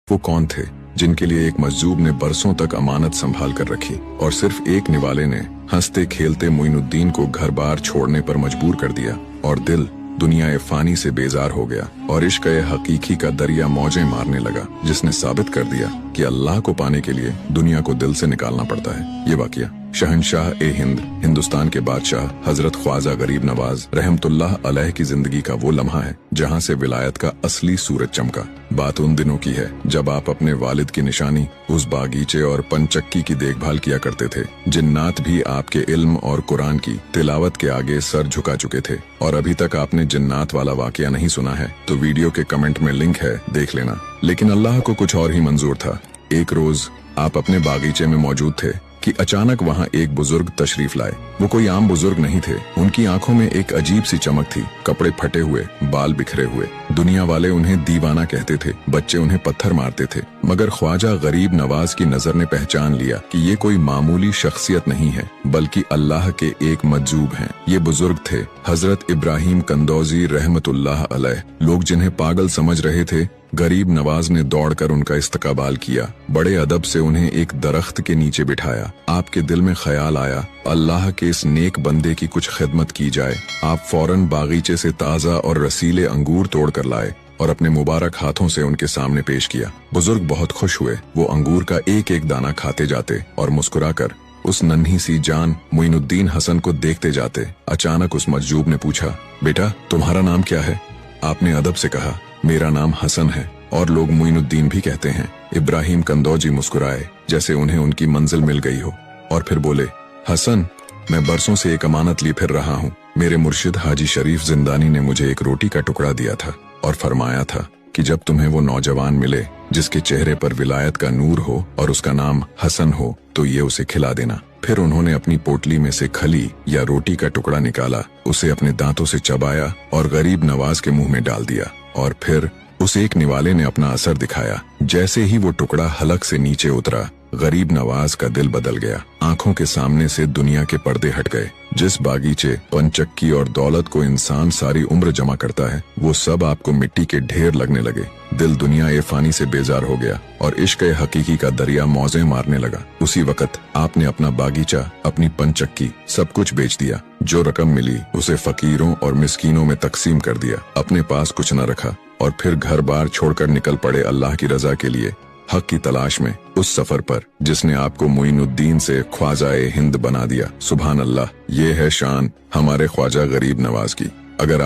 वो कौन थे जिनके लिए एक मजजूब ने बरसों तक अमानत संभाल कर रखी और सिर्फ एक निवाले ने हंसते खेलते मोइनुद्दीन को घर बार छोड़ने पर मजबूर कर दिया और दिल दुनिया फानी से बेजार हो गया और इश्क हकीकी का दरिया मौजें मारने लगा, जिसने साबित कर दिया कि अल्लाह को पाने के लिए दुनिया को दिल से निकालना पड़ता है। ये वाकया शहंशाह ए हिंद, हिंदुस्तान के बादशाह हजरत ख्वाजा गरीब नवाज रहमतुल्लाह अलैह की जिंदगी का वो लम्हा है जहाँ से विलायत का असली सूरज चमका। बात उन दिनों की है जब आप अपने वालिद की निशानी उस बागीचे और पंचक्की की देखभाल किया करते थे। जिन्नात भी आपके इल्म और कुरान की तिलावत के आगे सर झुका चुके थे। और अभी तक आपने जिन्नात वाला वाकया नहीं सुना है तो वीडियो के कमेंट में लिंक है, देख लेना। लेकिन अल्लाह को कुछ और ही मंजूर था। एक रोज आप अपने बागीचे में मौजूद थे कि अचानक वहाँ एक बुजुर्ग तशरीफ लाए। वो कोई आम बुजुर्ग नहीं थे। उनकी आंखों में एक अजीब सी चमक थी, कपड़े फटे हुए, बाल बिखरे हुए। दुनिया वाले उन्हें दीवाना कहते थे, बच्चे उन्हें पत्थर मारते थे, मगर ख्वाजा गरीब नवाज की नजर ने पहचान लिया कि ये कोई मामूली शख्सियत नहीं है बल्कि अल्लाह के एक मजजूब हैं। ये बुजुर्ग थे हजरत इब्राहिम कंदौजी रहमतुल्लाह अलैह। लोग जिन्हें पागल समझ रहे थे, गरीब नवाज ने दौड़कर उनका इस्तकबाल किया। बड़े अदब से उन्हें एक दरख्त के नीचे बिठाया। आपके दिल में ख्याल आया अल्लाह के इस नेक बंदे की कुछ खिदमत की जाए। आप फौरन बागीचे से ताजा और रसीले अंगूर तोड़ कर लाए और अपने मुबारक हाथों से उनके सामने पेश किया। बुजुर्ग बहुत खुश हुए। वो अंगूर का एक एक दाना खाते जाते और मुस्कुराकर उस नन्ही सी जान मोइनुद्दीन हसन को देखते जाते। अचानक उस मजजूब ने पूछा, बेटा तुम्हारा नाम क्या है? आपने अदब से कहा, मेरा नाम हसन है और लोग मोइनुद्दीन भी कहते हैं। इब्राहिम कंदौजी मुस्कुराए जैसे उन्हें उनकी मंजिल मिल गई हो और फिर बोले, हसन मैं बरसों से एक अमानत लिए फिर रहा हूँ। मेरे मुर्शिद हाजी शरीफ जिंदानी ने मुझे एक रोटी का टुकड़ा दिया था और फरमाया था कि जब तुम्हें वो नौजवान मिले जिसके चेहरे पर विलायत का नूर हो और उसका नाम हसन हो तो ये उसे खिला देना। फिर उन्होंने अपनी पोटली में से खली या रोटी का टुकड़ा निकाला, उसे अपने दांतों से चबाया और गरीब नवाज के मुंह में डाल दिया और फिर उस एक निवाले ने अपना असर दिखाया। जैसे ही वो टुकड़ा हलक से नीचे उतरा, गरीब नवाज का दिल बदल गया। आंखों के सामने से दुनिया के पर्दे हट गए। जिस बागीचे, पंचक्की और दौलत को इंसान सारी उम्र जमा करता है, वो सब आपको मिट्टी के ढेर लगने लगे। दिल दुनिया ए फानी से बेजार हो गया और इश्क हकीकी का दरिया मौजें मारने लगा। उसी वक्त आपने अपना बागीचा, अपनी पंचक्की, सब कुछ बेच दिया। जो रकम मिली उसे फकीरों और मिस्कीनों में तकसीम कर दिया। अपने पास कुछ न रखा और फिर घर बार छोड़कर निकल पड़े अल्लाह की रजा के लिए, हक की तलाश में, उस सफर पर जिसने आपको मोइनुद्दीन से ख्वाजा ए हिंद बना दिया। सुभान अल्लाह, ये है शान हमारे ख्वाजा गरीब नवाज की। अगर